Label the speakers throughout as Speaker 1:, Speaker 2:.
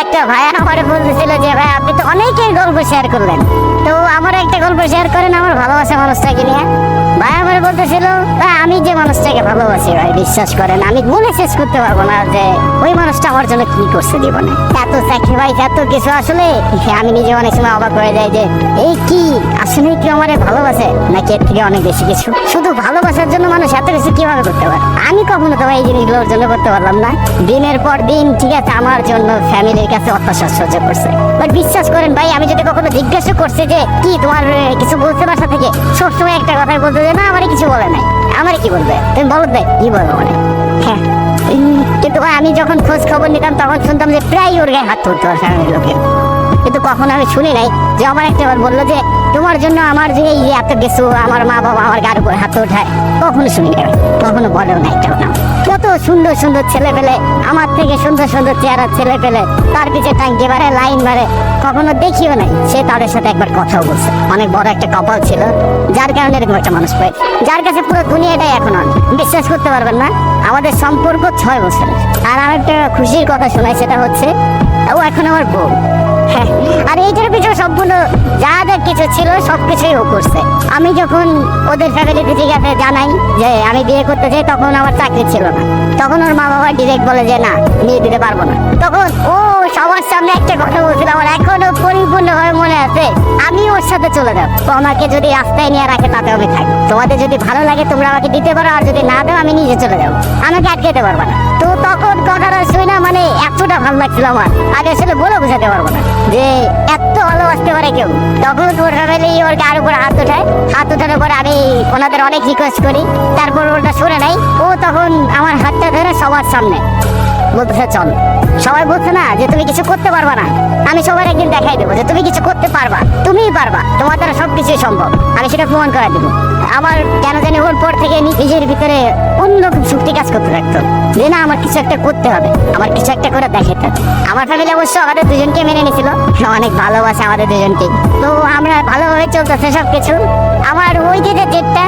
Speaker 1: একটা ভাই আমার বলতেছিল যে ভাই আপনি তো অনেকের গল্প শেয়ার করলেন, তো আমার একটা গল্প শেয়ার করেন আমার ভালোবাসা মানুষটাকে নিয়ে। ভাই আমার বলতেছিল ভাই আমি যে মানুষটাকে ভালোবাসি ভাই বিশ্বাস করেন আমি বলে শেষ করতে পারবো না যে ওই মানুষটা আমার জন্য কি করছে জীবনে, এত স্যাক্রিফাইস এত কিছু। আসলে আমি নিজে অনেক সময় অবাক হয়ে যাই যে এই কি আসলে কি আমার ভালোবাসে নাকি এর থেকে অনেক বেশি কিছু। শুধু ভালোবাসার জন্য মানুষ এত কিছু কিভাবে করতে পারে? আমি কখনো তো এই জিনিসগুলোর জন্য করতে পারলাম না। দিনের পর দিন ঠিক আছে আমার জন্য ফ্যামিলির কাছে অত্যাচার সহ্য করছে, বাট বিশ্বাস করেন ভাই আমি যদি কখনো জিজ্ঞাসা করছি যে কি তোমার কিছু বলতে বাসা থেকে, সবসময় একটা কথাই বলতে যে না আমার কিছু বলে নাই। আমার কি বলবে? তুমি বলো দেয় কি বলবো মানে। হ্যাঁ কিন্তু ভাই আমি যখন খোঁজ খবর নিতাম তখন শুনতাম যে প্রায় ওর গায়ে হাত তুলতো ফ্যামিলির লোকের, কিন্তু কখনো আমি শুনি নাই যে আমার একটা বললো যে তোমার জন্য আমার যে এই এত কিছু আমার মা বাবা আমার গার উপর হাত ওঠায়, কখনো শুনি নাই, কখনো বলেও না একটা না। কত সুন্দর সুন্দর ছেলে পেলে আমার থেকে সুন্দর সুন্দর চেহারা ছেলে পেলে তার পিছিয়ে টাঙ্কি বাড়ে লাইন বাড়ে, কখনো দেখিও নাই সে তাদের সাথে একবার কথাও বলছে। অনেক বড় একটা কপাল ছিল যার কারণে এরকম একটা মানুষ পাই, যার কাছে পুরো দুনিয়াটাই এখন বিশ্বাস করতে পারবেন না। আমাদের সম্পর্ক 6 বছরের, আর আমার একটা খুশির কথা শোনাই সেটা হচ্ছে ও এখন আমার বউ। হ্যাঁ আর এইটার পিছনে সম্পূর্ণ যা যা কিছু ছিল সবকিছুই ও করছে। আমি যখন ওদের ফ্যামিলিতে ঠিক আছে জানাই যে আমি বিয়ে করতে চাই, তখন আমার চাকরি ছিল না, তখন ওর মা বাবা ডিরেক্ট বলে যে না বিয়ে দিতে পারবো না। তখন ও সবার সামনে একটা কথা বলছিল আমার এখনো পরিপূর্ণভাবে মনে আছে, আমি ওর সাথে চলে যাবো, তো আমাকে যদি রাস্তায় নিয়ে রাখে তাতে আমি থাকি, তোমাদের যদি ভালো লাগে তোমরা আমাকে দিতে পারো, আর যদি না দাও আমি নিজে চলে যাবো, আমাকে আটকাতে পারবো না। তো তখন কথাটা শুই না মানে এতটা ভালো লাগছিল আমার, আগে আসলে বলে বোঝাতে পারবো না যে এত ভালোবাসতে পারে কেউ। তখন ওর ফ্যামিলি ওর গার উপর হাত ওঠায়, হাত ওঠানোর পর আমি ওনাদের অনেক রিকোয়েস্ট করি, তারপর ওটা শুনে নাই। ও তখন আমার হাতটা ধরে সবার সামনে বলতেছে চল। সবাই বলছে না যে তুমি কিছু করতে পারবা না, আমি সবার একদিন দেখাই দেবো যে তুমি কিছু করতে পারবা, তুমিই পারবা, তোমার দ্বারা সবকিছুই সম্ভব, আমি সেটা প্রমাণ করে দেবো। আমার কেন জানি ওর পর থেকে নিজের ভিতরে অন্যরকম শক্তি কাজ করতে থাকতো যে না আমার কিছু একটা করতে হবে, আমার কিছু একটা করে দেখাতে হবে। আমার ফ্যামিলি অবশ্য আমাদের দুজনকে মেনে নিয়েছিল, অনেক ভালোবাসে আমাদের দুজনকে, তো আমরা ভালোভাবে চলতেছে সবকিছু। আমার ওই যে জেদটা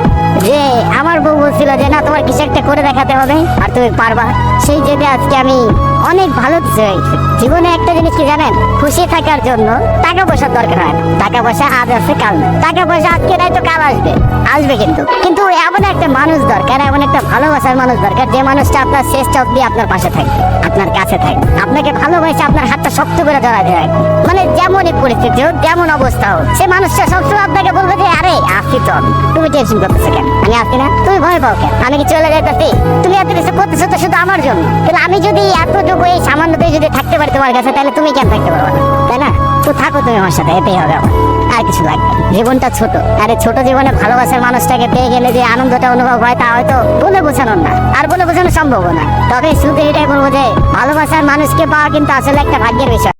Speaker 1: যে আমার বউ বলছিল যে না তোমার কিছু একটা করে দেখাতে হবে আর তুমি পারবা, সেই জেদে আজকে আমি অনেক ভালো কিছু হয়েছে জীবনে। একটা জিনিস কি জানেন, খুশি থাকার জন্য টাকা পয়সার দরকার হয় না। টাকা পয়সা আজ আছে কাল না, টাকা পয়সা আজকে নাই তো কাল আসবে, আসবে কিন্তু এমন একটা মানুষ দরকার, এমন একটা ভালোবাসার মানুষ দরকার যে মানুষটা আপনার শেষ চোখ দিয়ে আপনার পাশে থাকবে, আপনার কাছে থাকবে, আপনাকে ভালোবাসে আপনার হাতটা শক্ত করে জড়াতে রাখবে। মানে যেমনই পরিস্থিতি হোক যেমন অবস্থা হোক সে মানুষটা সবসময় আপনাকে বলবে যে আরে আসছি চল, তুমি টেনশন করতেছো কেন, আমি আসছি না, তুমি ভয় পাও কেন, আমি কি চলে যাইতেছি, তুমি এত কিছু করতেছো তো শুধু আমার জন্য, কিন্তু আমি যদি এতটুকু এই সামান্যতে যদি থাকতে পারি তোমার কাছে তাহলে তুমি কেন থাকতে পারবে না, তাই না? তো থাকো তুমি আমার সাথে, এটাই হবে আমার, আর কিছু লাগবে। জীবনটা ছোট, আরে ছোট জীবনে ভালোবাসার মানুষটাকে পেয়ে গেলে যে আনন্দটা অনুভব হয় তা হয়তো বলে বোঝানোর না, আর বলে বোঝানো সম্ভব না। তবে শুধু এটাই বলবো যে ভালোবাসার মানুষকে পাওয়া কিন্তু আসলে একটা ভাগ্যের বিষয়।